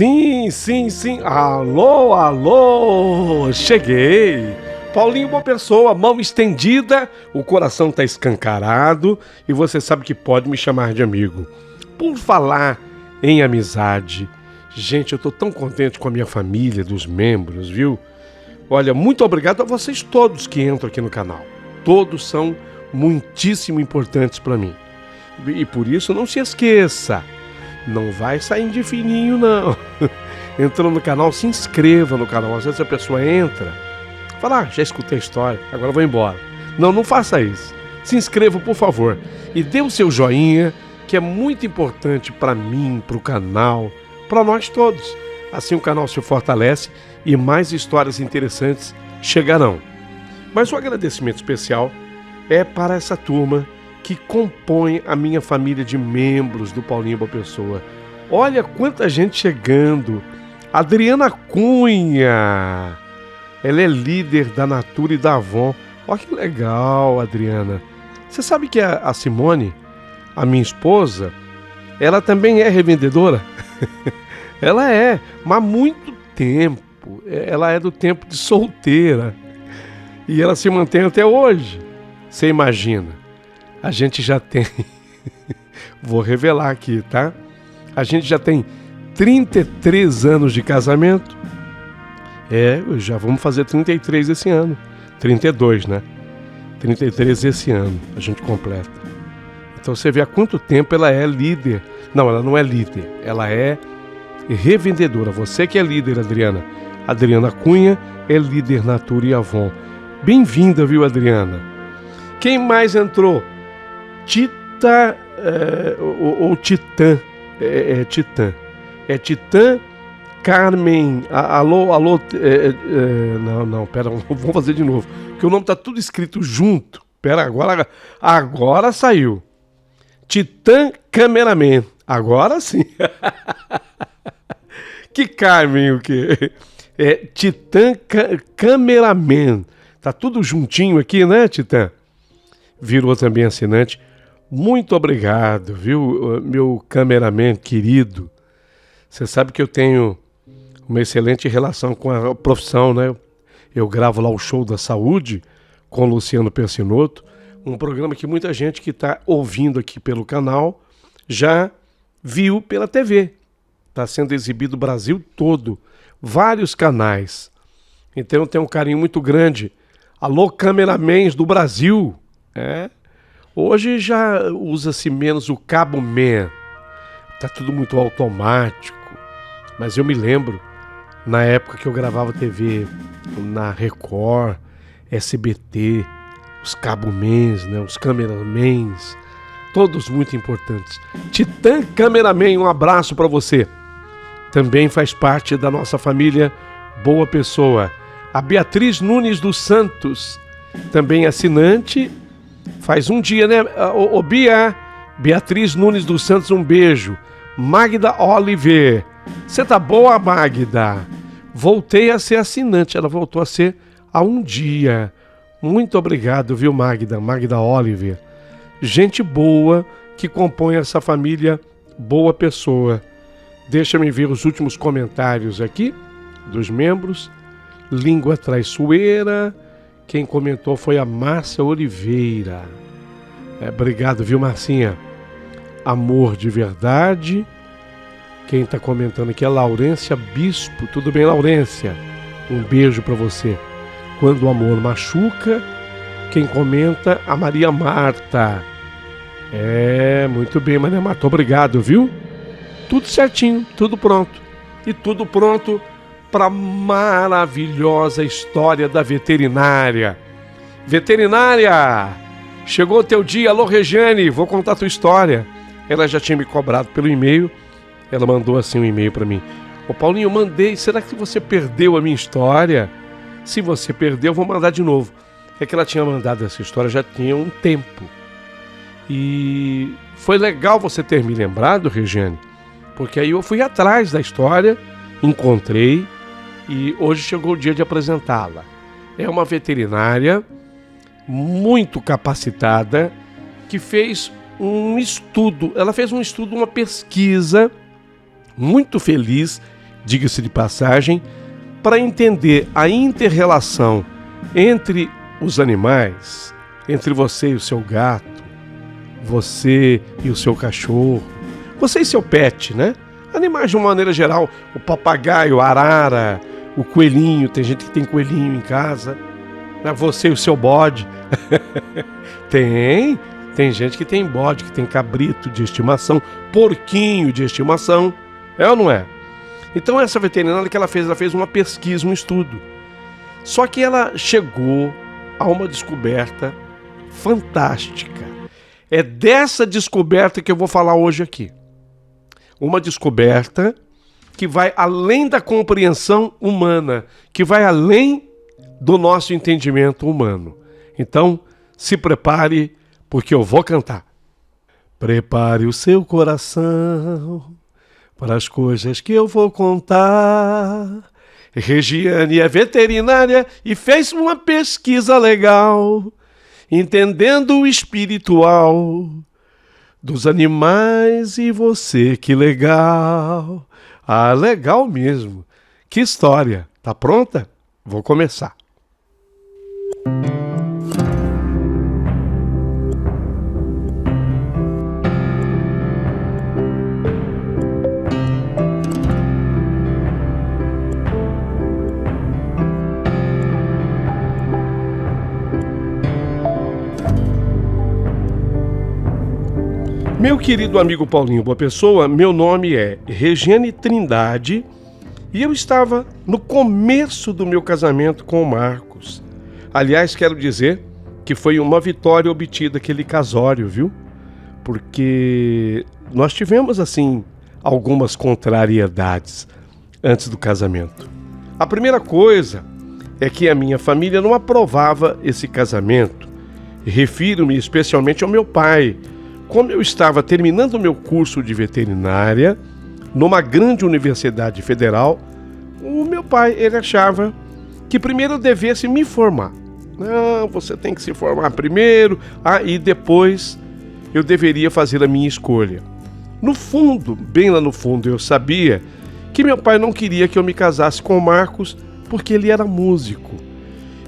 Sim, sim, sim. Alô, alô. Cheguei. Paulinho, boa pessoa, mão estendida, o coração tá escancarado e você sabe que pode me chamar de amigo. Por falar em amizade, gente, eu tô tão contente com a minha família, dos membros, viu? Olha, muito obrigado a vocês todos que entram aqui no canal. Todos são muitíssimo importantes para mim. E por isso não se esqueça, não vai sair de fininho não. Entrou no canal, se inscreva no canal. Às vezes a pessoa entra, fala, já escutei a história, agora eu vou embora. Não, não faça isso. Se inscreva, por favor, e dê o seu joinha, que é muito importante para mim, para o canal, para nós todos. Assim o canal se fortalece e mais histórias interessantes chegarão. Mas o agradecimento especial é para essa turma que compõe a minha família de membros do Paulinho Boa Pessoa. Olha quanta gente chegando. Adriana Cunha, ela é líder da Natura e da Avon. Olha que legal, Adriana. Você sabe que a Simone, a minha esposa, ela também é revendedora? Ela é, mas há muito tempo. Ela é do tempo de solteira. E ela se mantém até hoje. Você imagina? A gente já tem... Vou revelar aqui, tá? A gente já tem 33 anos de casamento. Já vamos fazer 33 esse ano. 32, né? 33 esse ano, a gente completa. Então você vê há quanto tempo ela é líder. Não, ela não é líder. Ela é revendedora. Você que é líder, Adriana. Adriana Cunha é líder Natura e Avon. Bem-vinda, viu, Adriana? Quem mais entrou? Tita ou Titã? Titã. É Titã Carmen. Alô. Não, pera, vamos fazer de novo. Porque o nome tá tudo escrito junto. Pera, agora saiu. Titã Cameraman. Agora sim. Que Carmen o quê? É Titã Cameraman. Tá tudo juntinho aqui, né, Titã? Virou também assinante. Muito obrigado, viu, meu cameraman querido. Você sabe que eu tenho uma excelente relação com a profissão, né? Eu gravo lá o Show da Saúde com o Luciano Persinotto, um programa que muita gente que está ouvindo aqui pelo canal já viu pela TV. Está sendo exibido o Brasil todo, vários canais. Então eu tenho um carinho muito grande. Alô, cameramans do Brasil. Hoje já usa-se menos o cabo man. Tá tudo muito automático. Mas eu me lembro, na época que eu gravava TV na Record, SBT, os cabomans, né, os cameramans, todos muito importantes. Titã Cameraman, um abraço para você. Também faz parte da nossa família Boa Pessoa. A Beatriz Nunes dos Santos, também assinante, faz um dia, né? Beatriz Nunes dos Santos, um beijo. Magda Oliver, você tá boa, Magda? Voltei a ser assinante, ela voltou a ser há um dia. Muito obrigado, viu, Magda? Magda Oliver. Gente boa que compõe essa família Boa Pessoa. Deixa-me ver os últimos comentários aqui dos membros. Língua Traiçoeira. Quem comentou foi a Márcia Oliveira. Obrigado, viu, Marcinha? Amor de Verdade. Quem está comentando aqui é Laurência Bispo. Tudo bem, Laurência? Um beijo para você. Quando o Amor Machuca. Quem comenta, a Maria Marta. Muito bem, Maria Marta. Obrigado, viu? Tudo certinho, tudo pronto. E tudo pronto para a maravilhosa história da veterinária. Veterinária! Chegou o teu dia. Alô, Regiane, vou contar a tua história. Ela já tinha me cobrado pelo e-mail. Ela mandou assim um e-mail para mim. Ô Paulinho, eu mandei. Será que você perdeu a minha história? Se você perdeu, eu vou mandar de novo. É que ela tinha mandado essa história já tinha um tempo. E foi legal você ter me lembrado, Regiane, porque aí eu fui atrás da história, encontrei e hoje chegou o dia de apresentá-la. É uma veterinária muito capacitada que fez um estudo. Ela fez um estudo, uma pesquisa muito feliz diga-se de passagem, para entender a inter-relação entre os animais, entre você e o seu gato, você e o seu cachorro, você e seu pet, né? Animais de uma maneira geral, o papagaio, a arara, o coelhinho, tem gente que tem coelhinho em casa, né? Você e o seu bode. Tem gente que tem bode, que tem cabrito de estimação, porquinho de estimação, é ou não é? Então essa veterinária que ela fez uma pesquisa, um estudo. Só que ela chegou a uma descoberta fantástica. É dessa descoberta que eu vou falar hoje aqui. Uma descoberta que vai além da compreensão humana, que vai além do nosso entendimento humano. Então, se prepare, porque eu vou cantar. Prepare o seu coração para as coisas que eu vou contar. Regiane é veterinária e fez uma pesquisa legal, entendendo o espiritual dos animais e você, que legal. Ah, legal mesmo. Que história. Tá pronta? Vou começar. Meu querido amigo Paulinho Boa Pessoa, meu nome é Regiane Trindade e eu estava no começo do meu casamento com o Marcos. Aliás, quero dizer que foi uma vitória obtida aquele casório, viu? Porque nós tivemos, assim, algumas contrariedades antes do casamento. A primeira coisa é que a minha família não aprovava esse casamento. Refiro-me especialmente ao meu pai. Como eu estava terminando o meu curso de veterinária numa grande universidade federal, o meu pai, ele achava que primeiro eu devesse me formar. Não, você tem que se formar primeiro, e depois eu deveria fazer a minha escolha. No fundo, bem lá no fundo, eu sabia que meu pai não queria que eu me casasse com o Marcos porque ele era músico.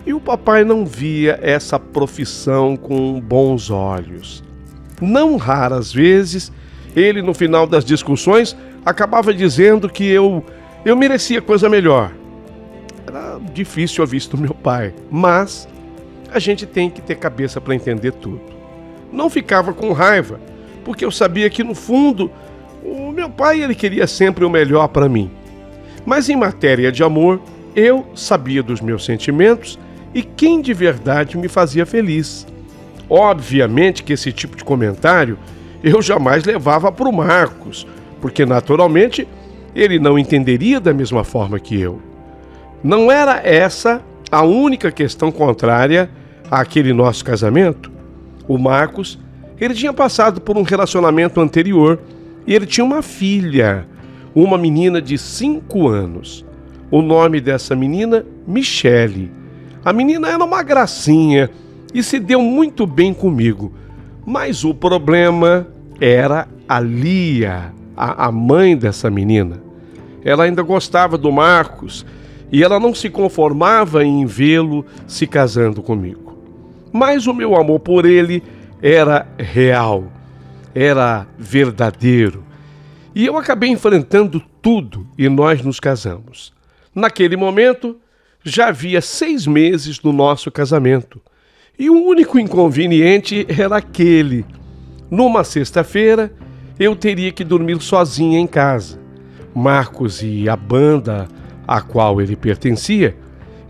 E o papai não via essa profissão com bons olhos. Não raras vezes, ele no final das discussões acabava dizendo que eu merecia coisa melhor. Era difícil a vista do meu pai, mas a gente tem que ter cabeça para entender tudo. Não ficava com raiva, porque eu sabia que no fundo o meu pai ele queria sempre o melhor para mim. Mas em matéria de amor, eu sabia dos meus sentimentos e quem de verdade me fazia feliz. Obviamente que esse tipo de comentário eu jamais levava para o Marcos, porque naturalmente ele não entenderia da mesma forma que eu. Não era essa a única questão contrária àquele nosso casamento. O Marcos, ele tinha passado por um relacionamento anterior e ele tinha uma filha, uma menina de 5 anos. O nome dessa menina, Michele. A menina era uma gracinha e se deu muito bem comigo. Mas o problema era a Lia, a mãe dessa menina. Ela ainda gostava do Marcos e ela não se conformava em vê-lo se casando comigo. Mas o meu amor por ele era real, era verdadeiro. E eu acabei enfrentando tudo e nós nos casamos. Naquele momento, já havia 6 meses do nosso casamento. E o único inconveniente era aquele. Numa sexta-feira, eu teria que dormir sozinha em casa. Marcos e a banda a qual ele pertencia,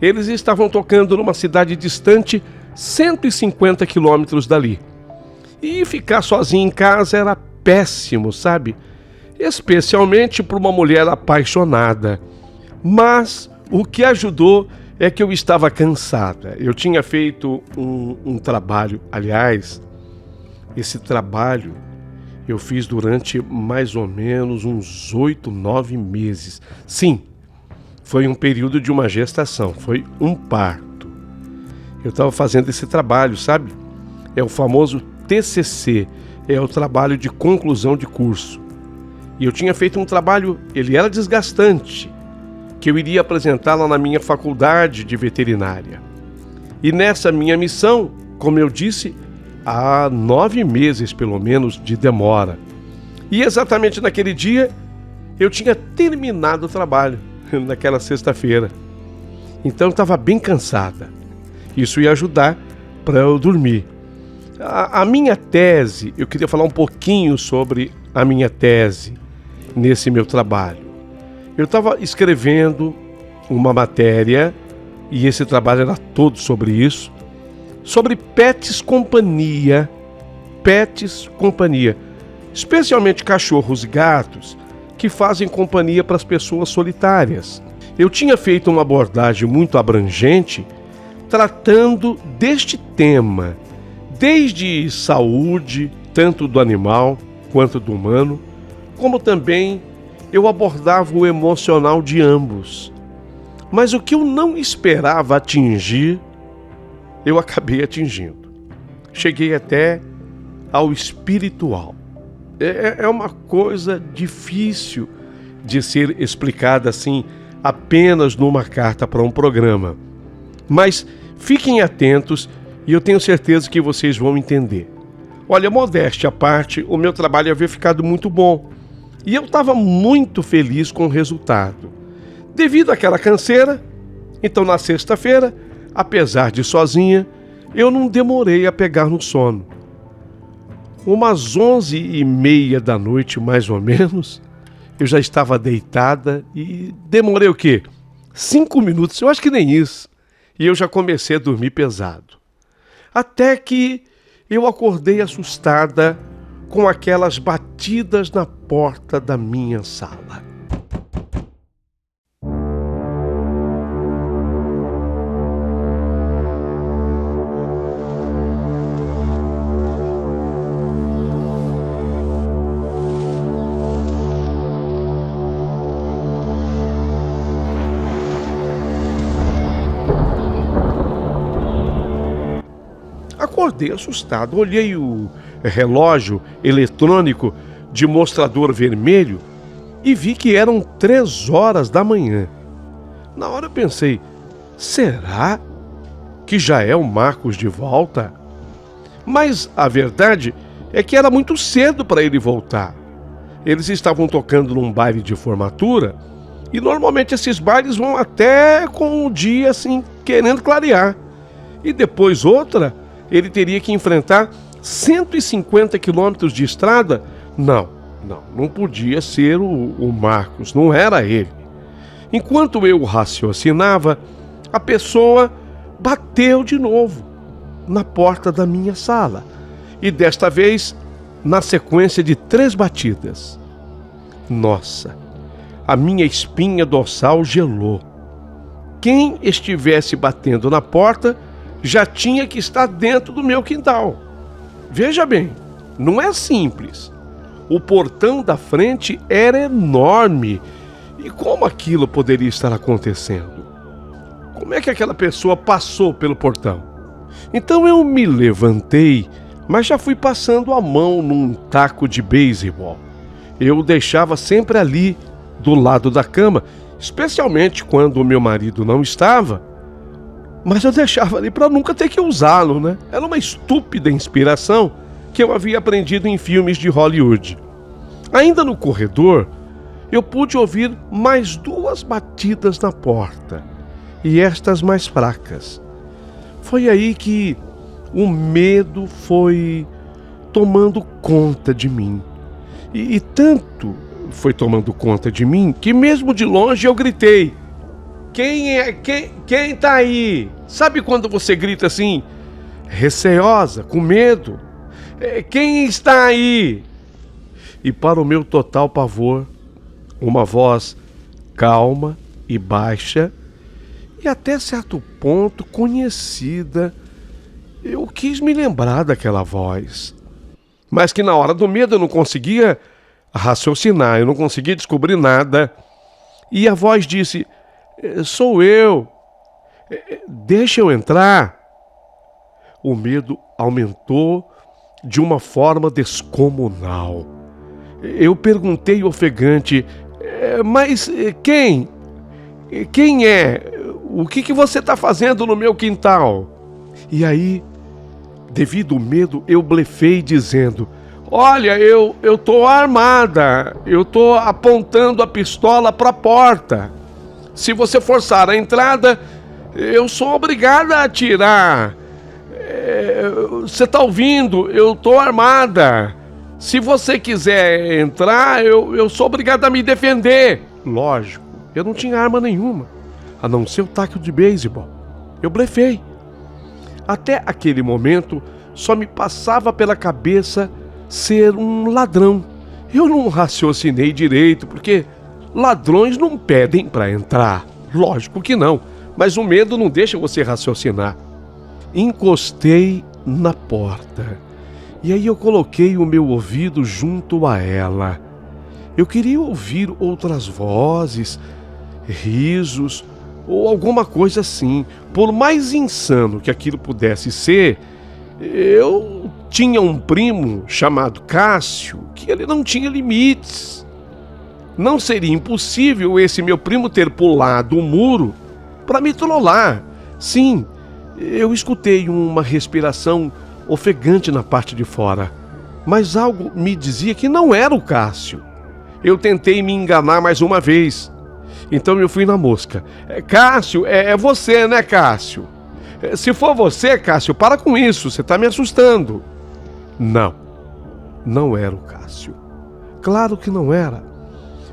eles estavam tocando numa cidade distante, 150 quilômetros dali. E ficar sozinho em casa era péssimo, sabe? Especialmente para uma mulher apaixonada. Mas o que ajudou é que eu estava cansada. Eu tinha feito um trabalho, aliás, esse trabalho eu fiz durante mais ou menos uns 8, 9 meses. Sim, foi um período de uma gestação, foi um parto. Eu estava fazendo esse trabalho, sabe? É o famoso TCC, é o trabalho de conclusão de curso. E eu tinha feito um trabalho, ele era desgastante. que eu iria apresentá-la na minha faculdade de veterinária. E nessa minha missão, como eu disse, há 9 meses pelo menos de demora. E exatamente naquele dia, eu tinha terminado o trabalho, naquela sexta-feira. Então eu estava bem cansada. Isso ia ajudar para eu dormir. A minha tese, eu queria falar um pouquinho sobre a minha tese nesse meu trabalho. Eu estava escrevendo uma matéria, e esse trabalho era todo sobre isso, sobre pets companhia, especialmente cachorros e gatos que fazem companhia para as pessoas solitárias. Eu tinha feito uma abordagem muito abrangente tratando deste tema, desde saúde, tanto do animal quanto do humano, como também eu abordava o emocional de ambos. Mas o que eu não esperava atingir, eu acabei atingindo. Cheguei até ao espiritual. É uma coisa difícil de ser explicada assim, apenas numa carta para um programa. Mas fiquem atentos e eu tenho certeza que vocês vão entender. Olha, modéstia à parte, o meu trabalho havia ficado muito bom. E eu estava muito feliz com o resultado. Devido àquela canseira, então na sexta-feira, apesar de sozinha, eu não demorei a pegar no sono. Umas 11h30 da noite, mais ou menos, eu já estava deitada e demorei o quê? 5 minutos, eu acho que nem isso. E eu já comecei a dormir pesado. Até que eu acordei assustada com aquelas batidas na porta da minha sala. Acordei assustado, olhei o relógio eletrônico de mostrador vermelho e vi que eram 3 horas da manhã. Na hora eu pensei, será que já é o Marcos de volta? Mas a verdade é que era muito cedo para ele voltar. Eles estavam tocando num baile de formatura e normalmente esses bailes vão até com o dia assim, querendo clarear. E depois outra, ele teria que enfrentar 150 quilômetros de estrada? Não podia ser o Marcos, não era ele. Enquanto eu raciocinava, a pessoa bateu de novo na porta da minha sala. E desta vez, na sequência de 3 batidas. Nossa, a minha espinha dorsal gelou. Quem estivesse batendo na porta já tinha que estar dentro do meu quintal. Veja bem, não é simples. O portão da frente era enorme. E como aquilo poderia estar acontecendo? Como é que aquela pessoa passou pelo portão? Então eu me levantei, mas já fui passando a mão num taco de beisebol. Eu o deixava sempre ali, do lado da cama, especialmente quando o meu marido não estava. Mas eu deixava ali para nunca ter que usá-lo, né? Era uma estúpida inspiração que eu havia aprendido em filmes de Hollywood. Ainda no corredor, eu pude ouvir mais 2 batidas na porta, e estas mais fracas. Foi aí que o medo foi tomando conta de mim. E tanto foi tomando conta de mim que mesmo de longe eu gritei: Quem tá aí? Sabe quando você grita assim, receosa, com medo? Quem está aí? E para o meu total pavor, uma voz calma e baixa, e até certo ponto conhecida. Eu quis me lembrar daquela voz, mas que na hora do medo eu não conseguia raciocinar, eu não conseguia descobrir nada. E a voz disse: sou eu, deixa eu entrar. O medo aumentou de uma forma descomunal. Eu perguntei ofegante: mas quem? Quem é? O que você está fazendo no meu quintal? E aí, devido ao medo, eu blefei dizendo: olha, eu tô armada, eu tô apontando a pistola para a porta. Se você forçar a entrada, eu sou obrigada a atirar. Você tá ouvindo? Eu tô armada. Se você quiser entrar, eu sou obrigada a me defender. Lógico, eu não tinha arma nenhuma, a não ser o taco de beisebol. Eu blefei. Até aquele momento, só me passava pela cabeça ser um ladrão. Eu não raciocinei direito, porque ladrões não pedem para entrar. Lógico que não, mas o medo não deixa você raciocinar. Encostei na porta e aí eu coloquei o meu ouvido junto a ela. Eu queria ouvir outras vozes, risos ou alguma coisa assim. Por mais insano que aquilo pudesse ser, eu tinha um primo chamado Cássio, que ele não tinha limites. Não seria impossível esse meu primo ter pulado o muro para me trollar. Sim, eu escutei uma respiração ofegante na parte de fora, mas algo me dizia que não era o Cássio. Eu tentei me enganar mais uma vez. Então eu fui na mosca. Cássio, é você, né, Cássio? Se for você, Cássio, para com isso, você está me assustando. Não, não era o Cássio. Claro que não era.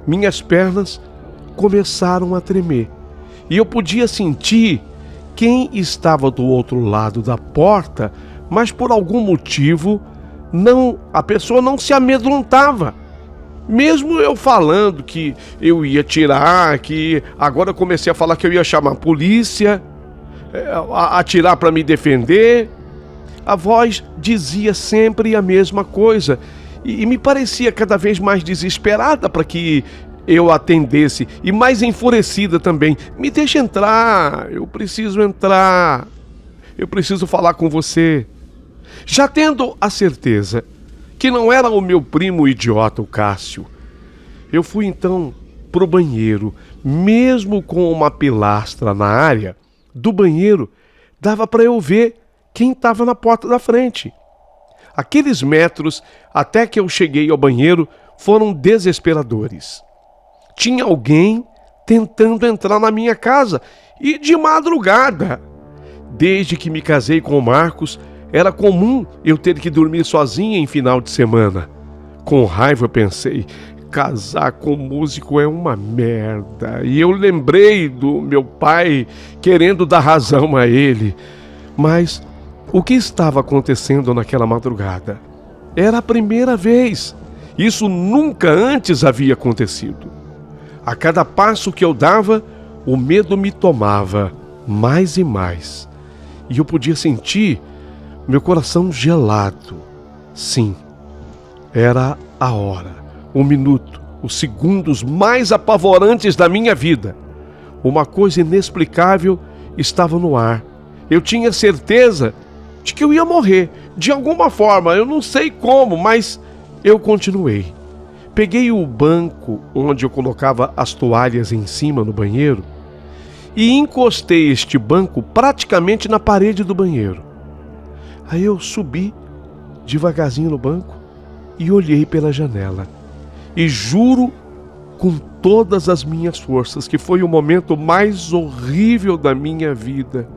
Minhas pernas começaram a tremer e eu podia sentir quem estava do outro lado da porta, mas por algum motivo a pessoa não se amedrontava. Mesmo eu falando que eu ia tirar, que agora eu comecei a falar que eu ia chamar a polícia, atirar para me defender, a voz dizia sempre a mesma coisa e me parecia cada vez mais desesperada para que eu atendesse e mais enfurecida também. Me deixa entrar, eu preciso entrar, eu preciso falar com você. Já tendo a certeza que não era o meu primo idiota, o Cássio, eu fui então pro banheiro. Mesmo com uma pilastra na área do banheiro, dava para eu ver quem estava na porta da frente. Aqueles metros até que eu cheguei ao banheiro foram desesperadores. Tinha alguém tentando entrar na minha casa e de madrugada. Desde que me casei com o Marcos, era comum eu ter que dormir sozinha em final de semana. Com raiva eu pensei, casar com músico é uma merda. E eu lembrei do meu pai querendo dar razão a ele. Mas o que estava acontecendo naquela madrugada? Era a primeira vez. Isso nunca antes havia acontecido. A cada passo que eu dava, o medo me tomava mais e mais. E eu podia sentir meu coração gelado. Sim, era a hora, o minuto, os segundos mais apavorantes da minha vida. Uma coisa inexplicável estava no ar. Eu tinha certeza de que eu ia morrer, de alguma forma, eu não sei como, mas eu continuei. Peguei o banco onde eu colocava as toalhas em cima no banheiro e encostei este banco praticamente na parede do banheiro. Aí eu subi devagarzinho no banco e olhei pela janela. E juro com todas as minhas forças que foi o momento mais horrível da minha vida.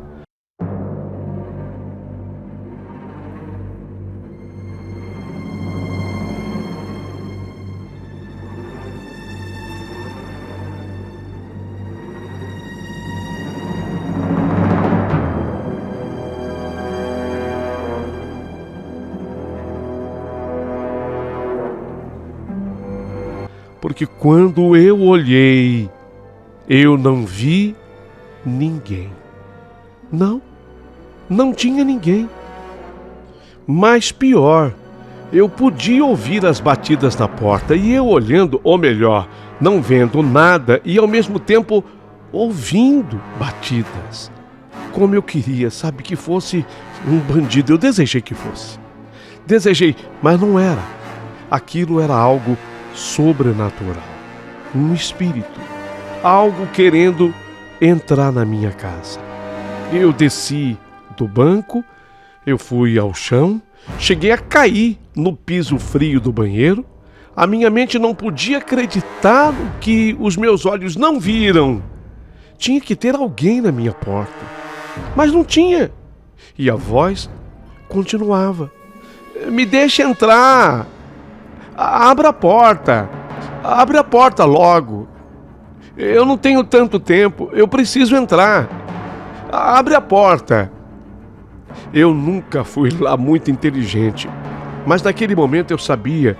Porque quando eu olhei, eu não vi ninguém. Não tinha ninguém. Mas pior, eu podia ouvir as batidas na porta e eu olhando, ou melhor, não vendo nada e ao mesmo tempo ouvindo batidas. Como eu queria, sabe, que fosse um bandido. Eu desejei que fosse. Desejei, mas não era. Aquilo era algo sobrenatural, um espírito, algo querendo entrar na minha casa. Eu desci do banco, eu fui ao chão, cheguei a cair no piso frio do banheiro. A minha mente não podia acreditar no que os meus olhos não viram. Tinha que ter alguém na minha porta, mas não tinha. E a voz continuava: me deixa entrar, abra a porta logo. Eu não tenho tanto tempo, eu preciso entrar. Abre a porta. Eu nunca fui lá muito inteligente, mas naquele momento eu sabia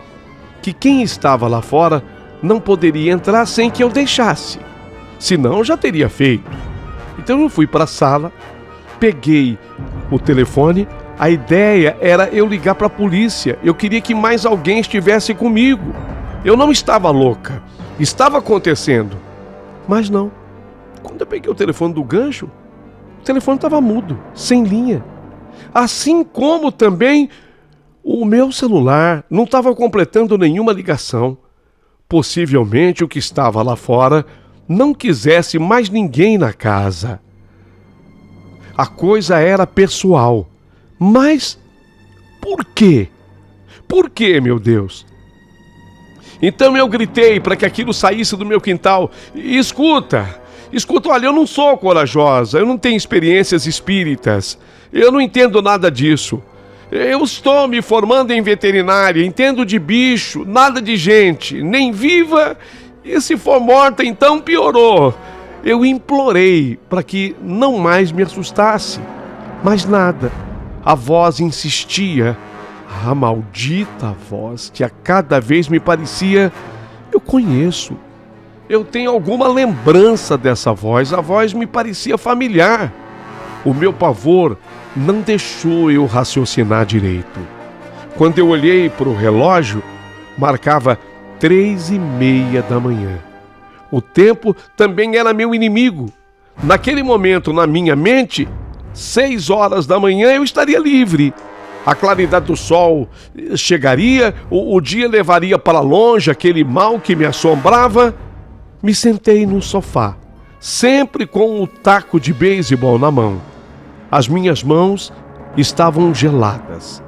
que quem estava lá fora não poderia entrar sem que eu deixasse, senão eu já teria feito. Então eu fui para a sala, peguei o telefone. A ideia era eu ligar para a polícia. Eu queria que mais alguém estivesse comigo. Eu não estava louca, estava acontecendo. Mas não. Quando eu peguei o telefone do gancho, o telefone estava mudo, sem linha. Assim como também o meu celular não estava completando nenhuma ligação. Possivelmente o que estava lá fora não quisesse mais ninguém na casa. A coisa era pessoal. Mas por quê? Por quê, meu Deus? Então eu gritei para que aquilo saísse do meu quintal. Escuta, olha, eu não sou corajosa, eu não tenho experiências espíritas, eu não entendo nada disso. Eu estou me formando em veterinária, entendo de bicho, nada de gente, nem viva, e se for morta então piorou. Eu implorei para que não mais me assustasse, mas nada. A voz insistia, a maldita voz que a cada vez me parecia: eu conheço, eu tenho alguma lembrança dessa voz, a voz me parecia familiar. O meu pavor não deixou eu raciocinar direito. Quando eu olhei para o relógio, marcava 3:30 da manhã. O tempo também era meu inimigo. Naquele momento, na minha mente, 6 horas da manhã eu estaria livre. A claridade do sol chegaria, o dia levaria para longe aquele mal que me assombrava. Me sentei no sofá, sempre com o taco de beisebol na mão. As minhas mãos estavam geladas.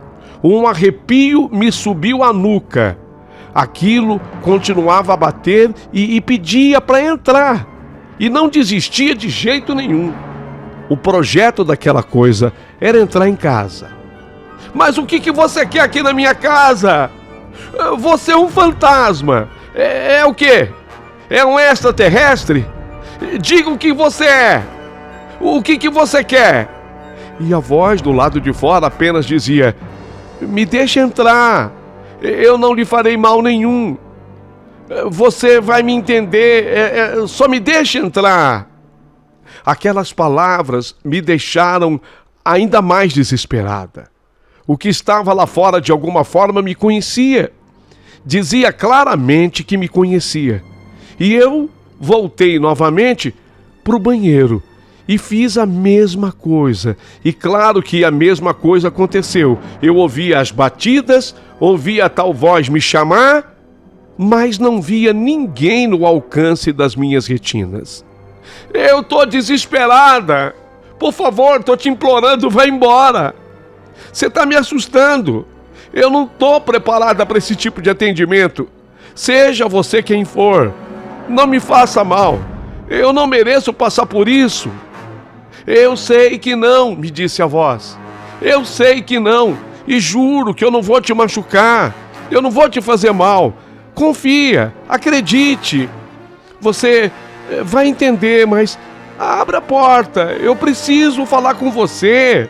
Um arrepio me subiu à nuca. Aquilo continuava a bater e pedia para entrar. E não desistia de jeito nenhum. O projeto daquela coisa era entrar em casa. Mas o que você quer aqui na minha casa? Você é um fantasma. É o quê? É um extraterrestre? Diga o que você é. O que você quer? E a voz do lado de fora apenas dizia: me deixe entrar. Eu não lhe farei mal nenhum. Você vai me entender. Só me deixe entrar. Aquelas palavras me deixaram ainda mais desesperada. O que estava lá fora de alguma forma me conhecia. Dizia claramente que me conhecia. E eu voltei novamente para o banheiro e fiz a mesma coisa. E claro que a mesma coisa aconteceu. Eu ouvia as batidas, ouvia a tal voz me chamar, mas não via ninguém no alcance das minhas retinas. Eu tô desesperada. Por favor, tô te implorando, vai embora. Você tá me assustando. Eu não tô preparada para esse tipo de atendimento. Seja você quem for, não me faça mal. Eu não mereço passar por isso. Eu sei que não, me disse a voz. Eu sei que não, e juro que eu não vou te machucar. Eu não vou te fazer mal. Confia, acredite. Você vai entender, mas abra a porta. Eu preciso falar com você.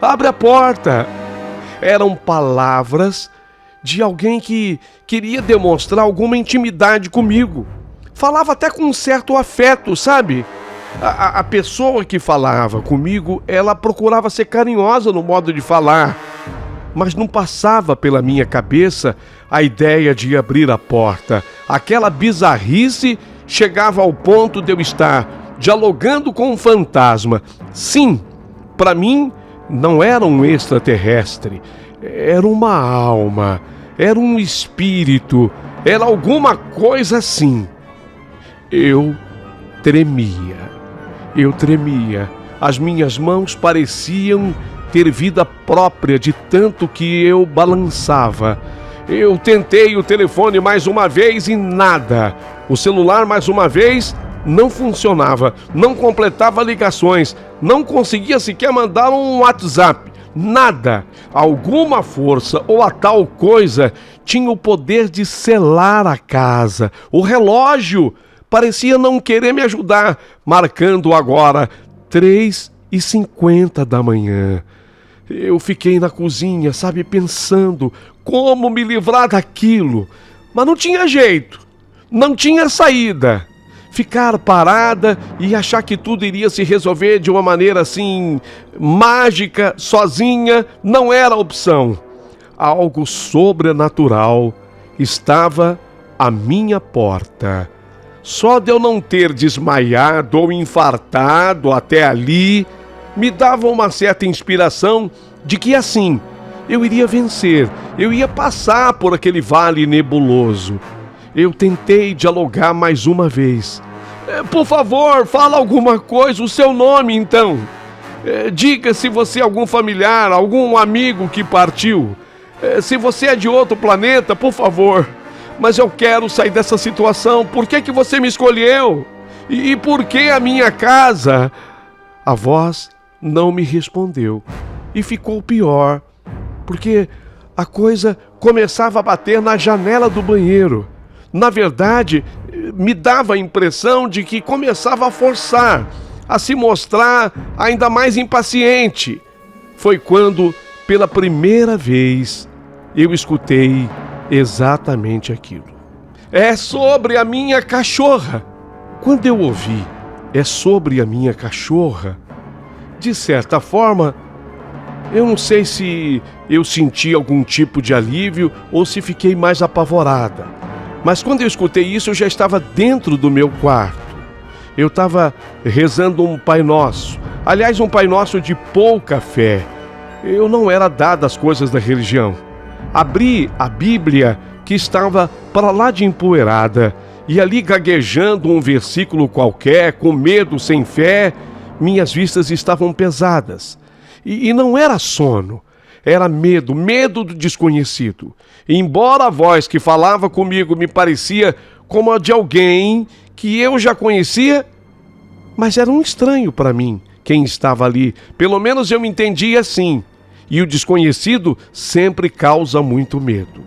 Abre a porta. Eram palavras de alguém que queria demonstrar alguma intimidade comigo. Falava até com um certo afeto, sabe? A pessoa que falava comigo, ela procurava ser carinhosa no modo de falar, mas não passava pela minha cabeça a ideia de abrir a porta. Aquela bizarrice chegava ao ponto de eu estar dialogando com um fantasma. Sim, para mim não era um extraterrestre, era uma alma, era um espírito, era alguma coisa assim. Eu tremia. Eu tremia. As minhas mãos pareciam ter vida própria de tanto que eu balançava. Eu tentei o telefone mais uma vez e nada. O celular mais uma vez não funcionava, não completava ligações, não conseguia sequer mandar um WhatsApp. Nada. Alguma força ou a tal coisa tinha o poder de selar a casa. O relógio parecia não querer me ajudar, marcando agora 3h50 da manhã. Eu fiquei na cozinha, pensando como me livrar daquilo. Mas não tinha jeito, não tinha saída. Ficar parada e achar que tudo iria se resolver de uma maneira assim, mágica, sozinha, não era opção. Algo sobrenatural estava à minha porta. Só de eu não ter desmaiado ou infartado até ali, me dava uma certa inspiração de que assim, eu iria vencer, eu ia passar por aquele vale nebuloso. Eu tentei dialogar mais uma vez. Por favor, fala alguma coisa, o seu nome então. Diga se você é algum familiar, algum amigo que partiu. Se você é de outro planeta, por favor. Mas eu quero sair dessa situação. Por que você me escolheu? E por que a minha casa? A voz não me respondeu. E ficou pior, porque a coisa começava a bater na janela do banheiro. Na verdade, me dava a impressão de que começava a forçar, a se mostrar ainda mais impaciente. Foi quando, pela primeira vez, eu escutei exatamente aquilo. É sobre a minha cachorra. Quando eu ouvi, é sobre a minha cachorra, de certa forma, eu não sei se eu senti algum tipo de alívio ou se fiquei mais apavorada. Mas quando eu escutei isso, eu já estava dentro do meu quarto. Eu estava rezando um Pai Nosso. Aliás, um Pai Nosso de pouca fé. Eu não era dado às coisas da religião. Abri a Bíblia, que estava para lá de empoeirada, e ali gaguejando um versículo qualquer, com medo, sem fé, minhas vistas estavam pesadas. E não era sono. Era medo, medo do desconhecido. E embora a voz que falava comigo me parecia como a de alguém que eu já conhecia, mas era um estranho para mim quem estava ali. Pelo menos eu me entendia assim. E o desconhecido sempre causa muito medo.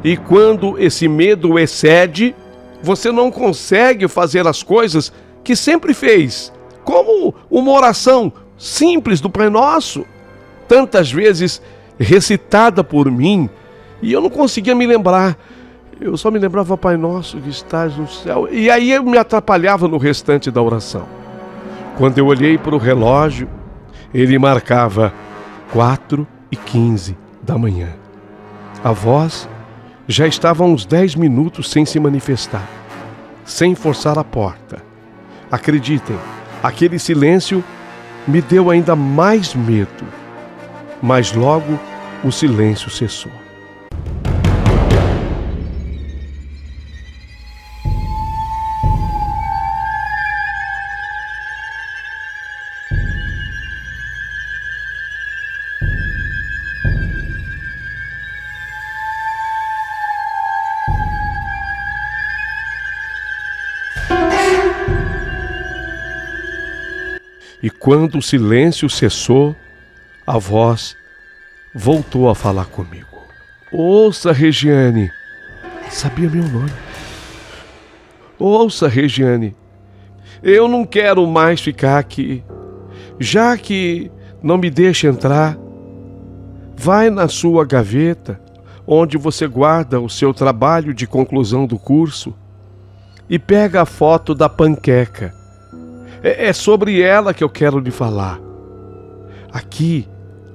E quando esse medo excede, você não consegue fazer as coisas que sempre fez, como uma oração simples do Pai Nosso, tantas vezes recitada por mim, e eu não conseguia me lembrar. Eu só me lembrava, Pai Nosso que estás no céu, e aí eu me atrapalhava no restante da oração. Quando eu olhei para o relógio, ele marcava 4h15 da manhã. A voz já estava há uns 10 minutos sem se manifestar, sem forçar a porta. Acreditem, aquele silêncio me deu ainda mais medo. Mas logo o silêncio cessou. E quando o silêncio cessou, a voz voltou a falar comigo. Ouça, Regiane. Sabia meu nome. Ouça, Regiane. Eu não quero mais ficar aqui. Já que não me deixa entrar, vai na sua gaveta, onde você guarda o seu trabalho de conclusão do curso, e pega a foto da panqueca. É sobre ela que eu quero lhe falar. Aqui,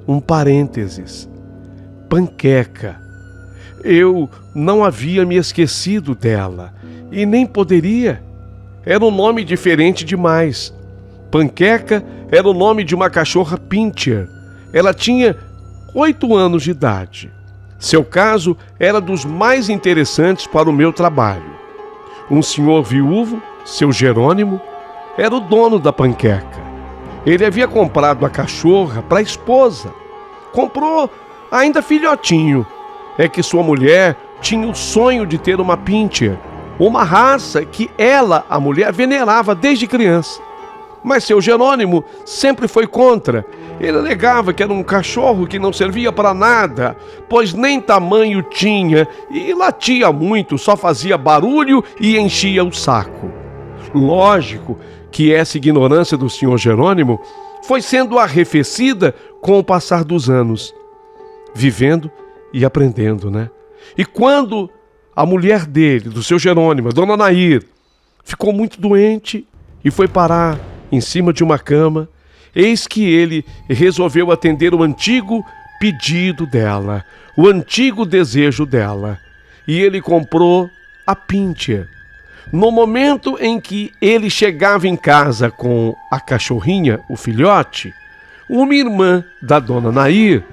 um parênteses. Panqueca. Eu não havia me esquecido dela, e nem poderia. Era um nome diferente demais. Panqueca era o nome de uma cachorra pincher. Ela tinha 8 anos de idade. Seu caso era dos mais interessantes para o meu trabalho. Um senhor viúvo, seu Jerônimo, era o dono da panqueca. Ele havia comprado a cachorra para a esposa. Comprou ainda filhotinho. É que sua mulher tinha o sonho de ter uma pincher, uma raça que ela, a mulher, venerava desde criança. Mas seu Jerônimo sempre foi contra. Ele alegava que era um cachorro que não servia para nada, pois nem tamanho tinha e latia muito, só fazia barulho e enchia o saco. Lógico que essa ignorância do senhor Jerônimo foi sendo arrefecida com o passar dos anos, vivendo e aprendendo, né? E quando a mulher dele, do seu Jerônimo, a dona Nair, ficou muito doente e foi parar em cima de uma cama, eis que ele resolveu atender o antigo pedido dela, o antigo desejo dela. E ele comprou a pincher. No momento em que ele chegava em casa com a cachorrinha, o filhote, uma irmã da dona Nair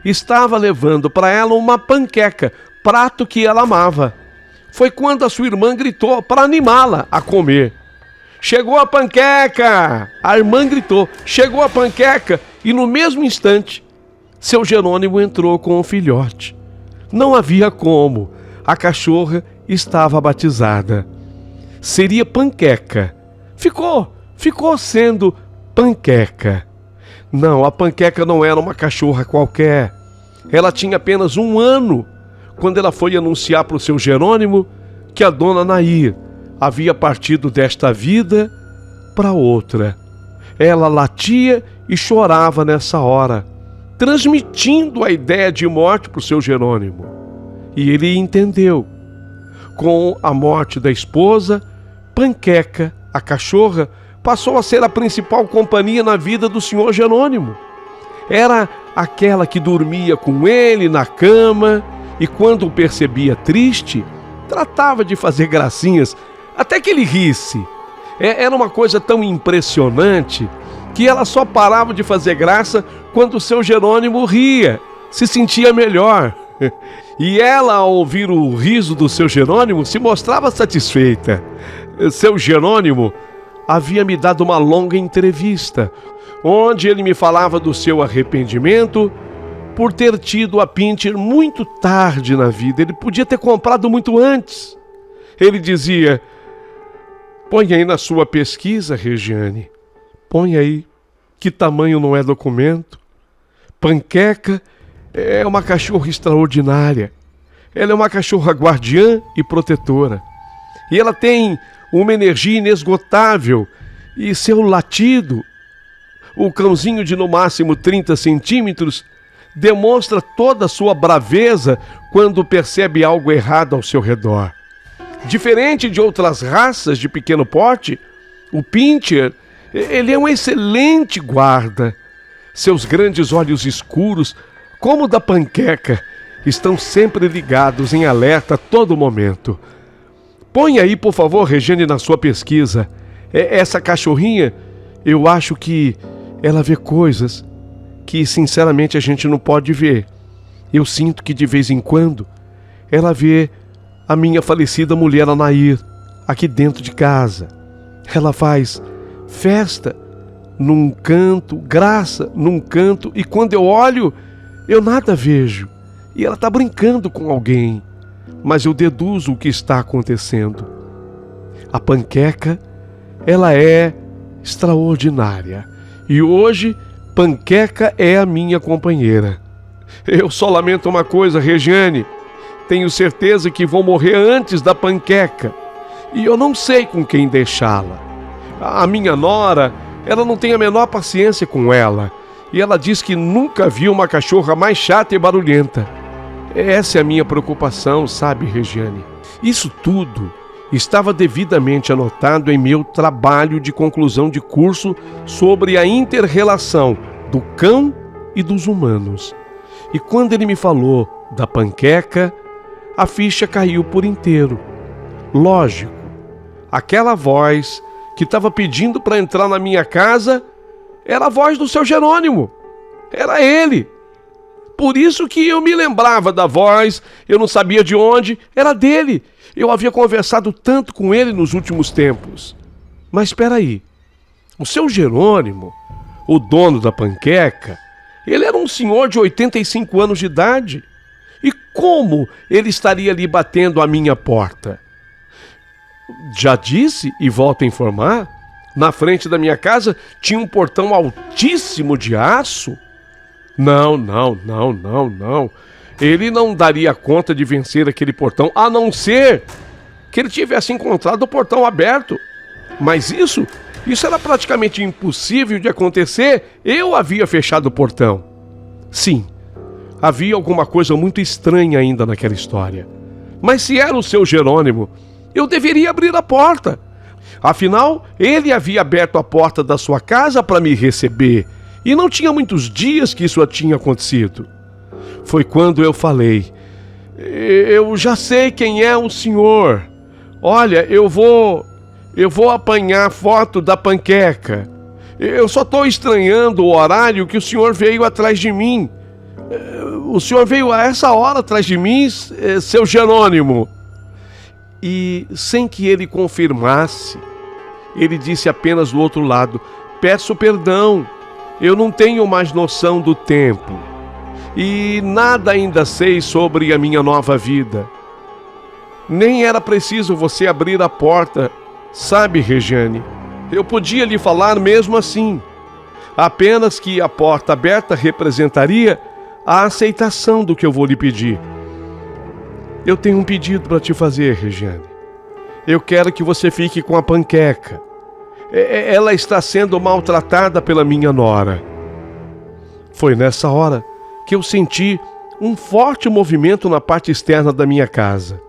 estava levando para ela uma panqueca, prato que ela amava. Foi quando a sua irmã gritou para animá-la a comer. Chegou a panqueca! A irmã gritou, chegou a panqueca, e no mesmo instante, seu Jerônimo entrou com o filhote. Não havia como, a cachorra estava batizada. Seria panqueca. Ficou sendo panqueca. Não, a panqueca não era uma cachorra qualquer. Ela tinha apenas 1 ano, quando ela foi anunciar para o seu Jerônimo que a dona Nair havia partido desta vida para outra. Ela latia e chorava nessa hora, transmitindo a ideia de morte para o seu Jerônimo. E ele entendeu. Com a morte da esposa, Panqueca, a cachorra, passou a ser a principal companhia na vida do senhor Jerônimo. Era aquela que dormia com ele na cama e, quando o percebia triste, tratava de fazer gracinhas até que ele risse. Era uma coisa tão impressionante que ela só parava de fazer graça quando o seu Jerônimo ria, se sentia melhor. E ela, ao ouvir o riso do seu Jerônimo, se mostrava satisfeita. Seu Jerônimo havia me dado uma longa entrevista, onde ele me falava do seu arrependimento por ter tido a pincher muito tarde na vida. Ele podia ter comprado muito antes. Ele dizia: põe aí na sua pesquisa, Regiane, põe aí que tamanho não é documento. Panqueca é uma cachorra extraordinária. Ela é uma cachorra guardiã e protetora. E ela tem uma energia inesgotável. E seu latido, o cãozinho de no máximo 30 centímetros, demonstra toda a sua braveza quando percebe algo errado ao seu redor. Diferente de outras raças de pequeno porte, o pincher, ele é um excelente guarda. Seus grandes olhos escuros, como o da Panqueca, estão sempre ligados em alerta a todo momento. Põe aí, por favor, Regiane, na sua pesquisa. Essa cachorrinha, eu acho que ela vê coisas que, sinceramente, a gente não pode ver. Eu sinto que, de vez em quando, ela vê a minha falecida mulher, a Nair, aqui dentro de casa. Ela faz festa num canto, graça num canto, e quando eu olho, eu nada vejo. E ela está brincando com alguém, mas eu deduzo o que está acontecendo. A Panqueca, ela é extraordinária. E hoje, Panqueca é a minha companheira. Eu só lamento uma coisa, Regiane. Tenho certeza que vou morrer antes da Panqueca. E eu não sei com quem deixá-la. A minha nora, ela não tem a menor paciência com ela. E ela diz que nunca viu uma cachorra mais chata e barulhenta. Essa é a minha preocupação, sabe, Regiane? Isso tudo estava devidamente anotado em meu trabalho de conclusão de curso sobre a inter-relação do cão e dos humanos. E quando ele me falou da Panqueca, a ficha caiu por inteiro. Lógico, aquela voz que estava pedindo para entrar na minha casa era a voz do seu Jerônimo. Era ele. Por isso que eu me lembrava da voz, eu não sabia de onde, era dele. Eu havia conversado tanto com ele nos últimos tempos. Mas espera aí, O seu Jerônimo, o dono da panqueca, ele era um senhor de 85 anos de idade. E como ele estaria ali batendo à minha porta? Já disse e volto a informar, na frente da minha casa tinha um portão altíssimo de aço. Não. Ele não daria conta de vencer aquele portão, a não ser que ele tivesse encontrado o portão aberto. Mas isso era praticamente impossível de acontecer. Eu havia fechado o portão. Sim, havia alguma coisa muito estranha ainda naquela história. Mas se era o seu Jerônimo, eu deveria abrir a porta. Afinal, ele havia aberto a porta da sua casa para me receber. E não tinha muitos dias que isso tinha acontecido. Foi quando eu falei: eu já sei quem é o senhor. Olha, eu vou apanhar foto da panqueca. Eu só estou estranhando o horário que o senhor veio atrás de mim. O senhor veio a essa hora atrás de mim, seu Jerônimo. E sem que ele confirmasse, ele disse apenas do outro lado: peço perdão, eu não tenho mais noção do tempo. E nada ainda sei sobre a minha nova vida. Nem era preciso você abrir a porta, sabe, Regiane? Eu podia lhe falar mesmo assim. Apenas que a porta aberta representaria a aceitação do que eu vou lhe pedir. Eu tenho um pedido para te fazer, Regiane. Eu quero que você fique com a panqueca. Ela está sendo maltratada pela minha nora. Foi nessa hora que eu senti um forte movimento na parte externa da minha casa.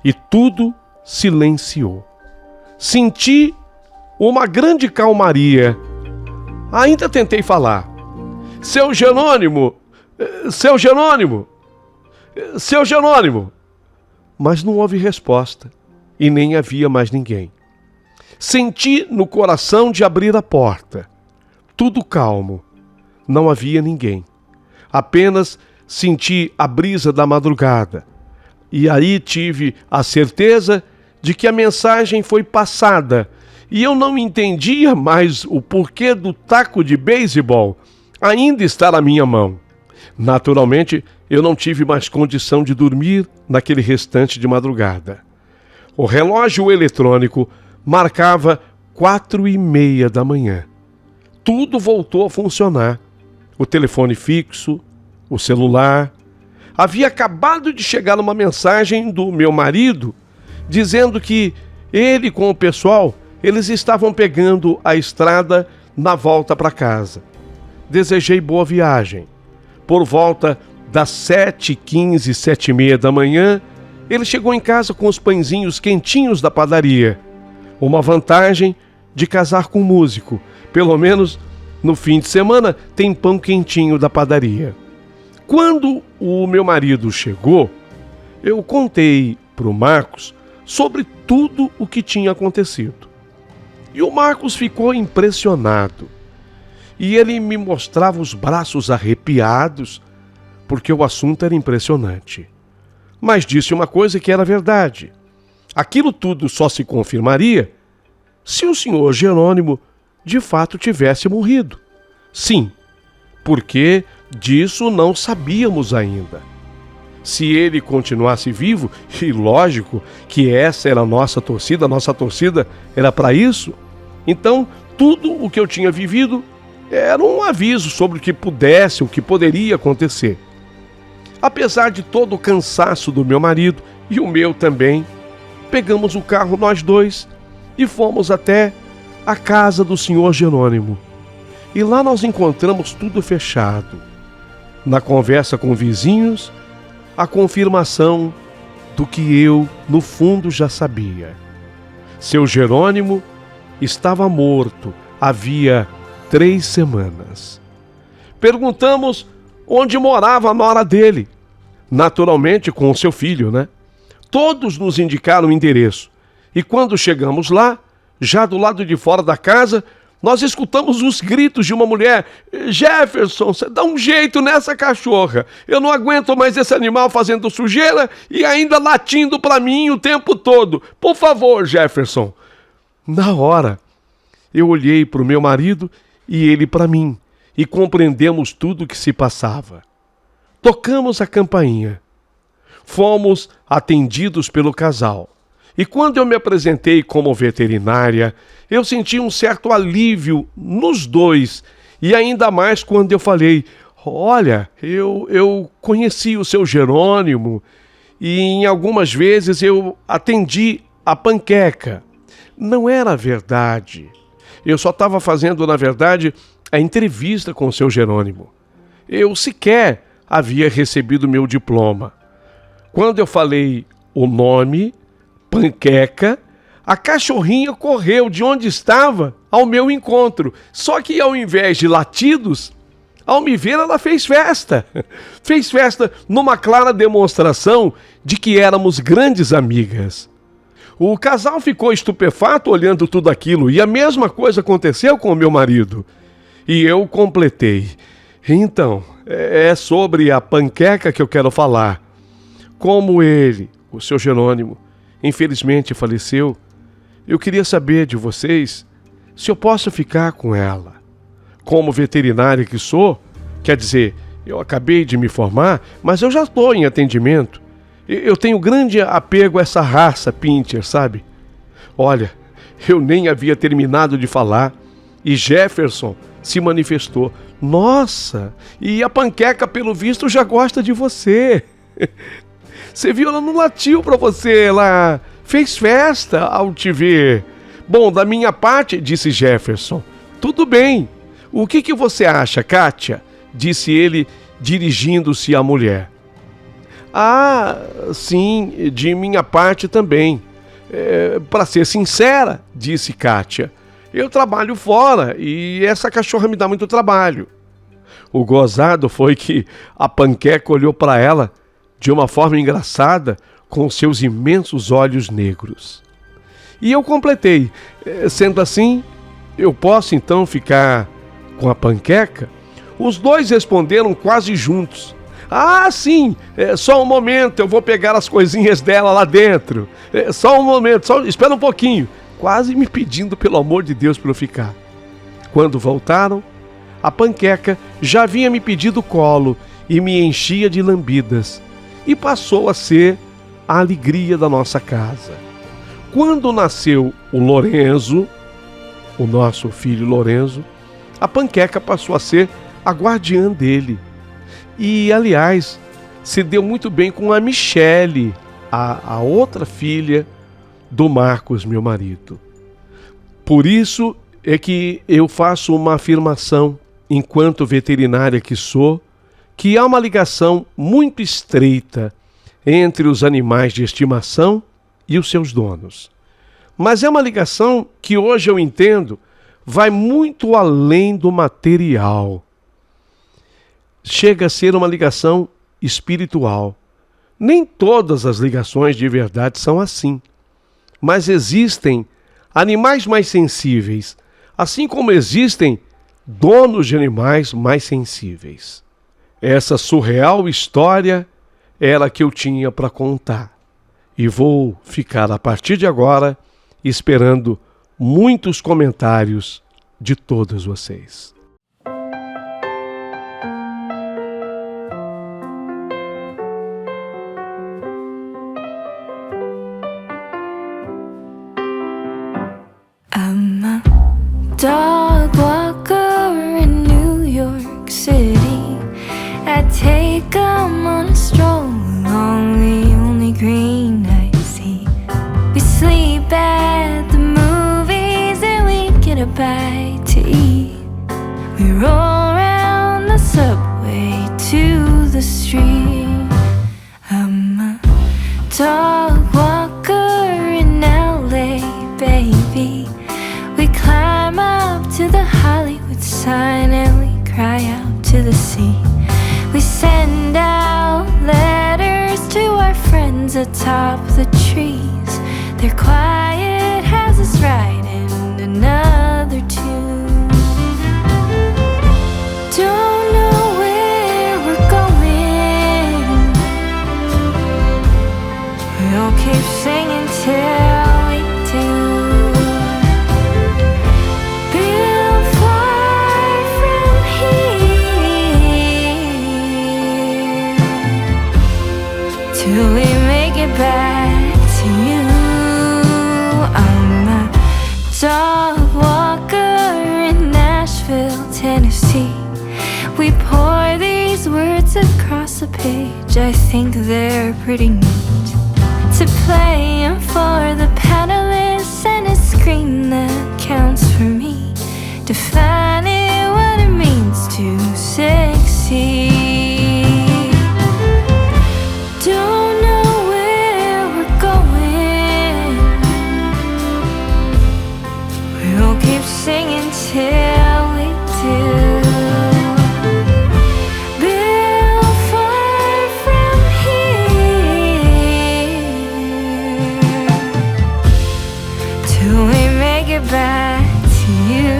E tudo silenciou. Senti uma grande calmaria. Ainda tentei falar: seu Jerônimo, seu Jerônimo, seu Jerônimo. Mas não houve resposta e nem havia mais ninguém. Senti no coração de abrir a porta. Tudo calmo. Não havia ninguém. Apenas senti a brisa da madrugada. E aí tive a certeza de que a mensagem foi passada e eu não entendia mais o porquê do taco de beisebol ainda estar na minha mão. Naturalmente, eu não tive mais condição de dormir naquele restante de madrugada. O relógio eletrônico marcava 4:30 da manhã. Tudo voltou a funcionar. O telefone fixo, o celular. Havia acabado de chegar uma mensagem do meu marido dizendo que ele com o pessoal, eles estavam pegando a estrada na volta para casa. Desejei boa viagem. Por volta das 7h15, 7h30 da manhã, ele chegou em casa com os pãezinhos quentinhos da padaria. Uma vantagem de casar com um músico. Pelo menos no fim de semana tem pão quentinho da padaria. Quando o meu marido chegou, eu contei para o Marcos sobre tudo o que tinha acontecido. E o Marcos ficou impressionado. E ele me mostrava os braços arrepiados, porque o assunto era impressionante. Mas disse uma coisa que era verdade. Aquilo tudo só se confirmaria se o senhor Jerônimo de fato tivesse morrido. Sim, porque disso não sabíamos ainda. Se ele continuasse vivo, e lógico que essa era a nossa torcida era para isso, então tudo o que eu tinha vivido era um aviso sobre o que pudesse, o que poderia acontecer. Apesar de todo o cansaço do meu marido e o meu também, pegamos o carro nós dois e fomos até a casa do senhor Jerônimo. E lá nós encontramos tudo fechado. Na conversa com vizinhos, a confirmação do que eu, no fundo, já sabia. Seu Jerônimo estava morto havia 3 semanas. Perguntamos onde morava a nora dele. Naturalmente com o seu filho, né? Todos nos indicaram o endereço. E quando chegamos lá, já do lado de fora da casa, nós escutamos os gritos de uma mulher: Jefferson, você dá um jeito nessa cachorra. Eu não aguento mais esse animal fazendo sujeira e ainda latindo para mim o tempo todo. Por favor, Jefferson. Na hora, eu olhei para o meu marido e ele para mim e compreendemos tudo o que se passava. Tocamos a campainha. Fomos atendidos pelo casal. E quando eu me apresentei como veterinária, eu senti um certo alívio nos dois. E ainda mais quando eu falei: olha, eu conheci o seu Jerônimo e em algumas vezes eu atendi a Panqueca. Não era verdade. Eu só estava fazendo, na verdade, a entrevista com o seu Jerônimo. Eu sequer havia recebido meu diploma. Quando eu falei o nome, Panqueca, a cachorrinha correu de onde estava ao meu encontro. Só que ao invés de latidos, ao me ver, ela fez festa. Fez festa numa clara demonstração de que éramos grandes amigas. O casal ficou estupefato olhando tudo aquilo e a mesma coisa aconteceu com o meu marido. E eu completei. Então, é sobre a Panqueca que eu quero falar. Como ele, o seu Jerônimo, infelizmente faleceu, eu queria saber de vocês se eu posso ficar com ela. Como veterinária que sou, quer dizer, eu acabei de me formar, mas eu já estou em atendimento. Eu tenho grande apego a essa raça Pinscher, sabe? Olha, eu nem havia terminado de falar e Jefferson se manifestou. Nossa, e a Panqueca, pelo visto, já gosta de você. Você viu, ela não latiu pra você, ela fez festa ao te ver. Bom, da minha parte, disse Jefferson, tudo bem. O que você acha, Kátia? Disse ele, dirigindo-se à mulher. Ah, sim, de minha parte também. Para ser sincera, disse Kátia, eu trabalho fora e essa cachorra me dá muito trabalho. O gozado foi que a Panqueca olhou para ela de uma forma engraçada com seus imensos olhos negros. E eu completei. Sendo assim, eu posso então ficar com a Panqueca? Os dois responderam quase juntos. Ah, sim, só um momento, eu vou pegar as coisinhas dela lá dentro. Só um momento, espera um pouquinho. Quase me pedindo, pelo amor de Deus, para eu ficar. Quando voltaram, a Panqueca já havia me pedido colo e me enchia de lambidas. E passou a ser a alegria da nossa casa. Quando nasceu o Lorenzo, o nosso filho Lorenzo, a Panqueca passou a ser a guardiã dele. E, aliás, se deu muito bem com a Michele, a outra filha do Marcos, meu marido. Por isso é que eu faço uma afirmação, enquanto veterinária que sou, que há uma ligação muito estreita entre os animais de estimação e os seus donos. Mas é uma ligação que hoje eu entendo vai muito além do material. Chega a ser uma ligação espiritual. Nem todas as ligações de verdade são assim. Mas existem animais mais sensíveis, assim como existem donos de animais mais sensíveis. Essa surreal história era a que eu tinha para contar. E vou ficar a partir de agora esperando muitos comentários de todos vocês. I'm a dog walker in New York City. I take 'em on a stroll along the only green I see. We sleep at the movies and we get a bite to eat. We roll around the subway to the street. I'm a dog walker in LA, baby. We climb up to the Hollywood sign and we cry out to the sea. We atop the trees. Their quiet has us writing another tune. Don't know where we're going. We'll keep singing till we do. Built far from here till we make it back to you. I'm a dog walker in Nashville, Tennessee. We pour these words across a page. I think they're pretty neat to play 'em for the panelists and a screen that counts for me, defining what it means to succeed. Don't know where we're going. We'll keep singing till we do. Built far from here till we make it back to you.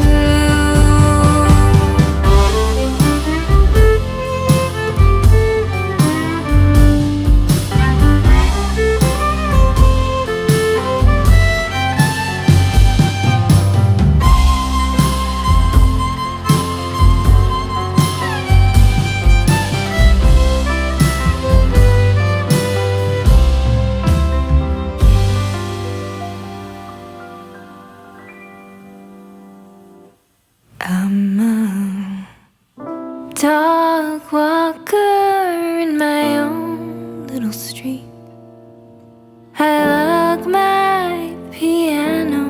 I'm a dog walker in my own little street. I lug my piano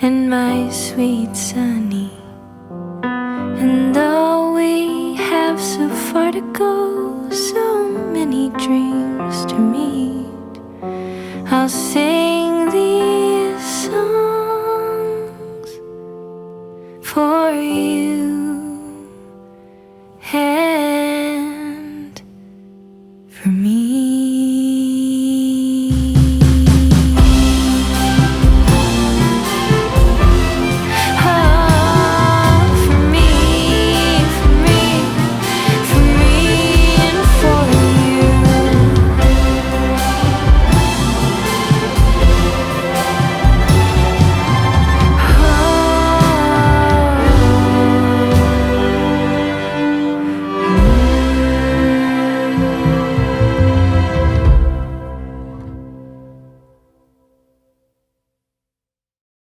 and my sweet Sonny. And though we have so far to go, so many dreams to meet, I'll sing these songs for you and for me.